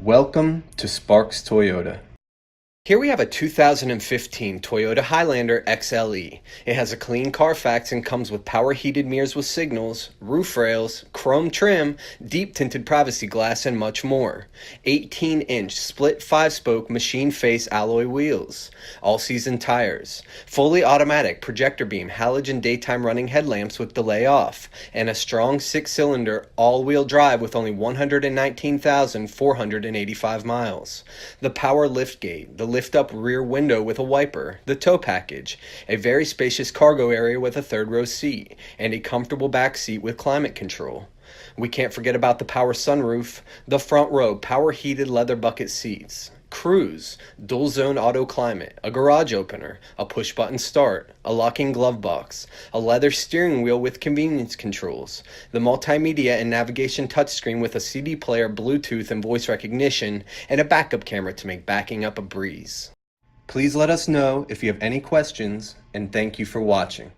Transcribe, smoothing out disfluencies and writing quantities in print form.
Welcome to Sparks Toyota. Here we have a 2015 Toyota Highlander XLE. It has a clean CARFAX and comes with power heated mirrors with signals, roof rails, chrome trim, deep tinted privacy glass, and much more. 18-inch split 5-spoke machine face alloy wheels, all-season tires, fully automatic projector beam halogen daytime running headlamps with delay off, and a strong 6-cylinder all-wheel drive with only 119,485 miles. The power liftgate, the lift-up rear window with a wiper, the tow package, a very spacious cargo area with a third-row seat, and a comfortable back seat with climate control. We can't forget about the power sunroof, the front row power-heated leather bucket seats, cruise, dual-zone auto climate, a garage opener, a push-button start, a locking glove box, a leather steering wheel with convenience controls, the multimedia and navigation touchscreen with a CD player, Bluetooth, and voice recognition, and a backup camera to make backing up a breeze. Please let us know if you have any questions, and thank you for watching.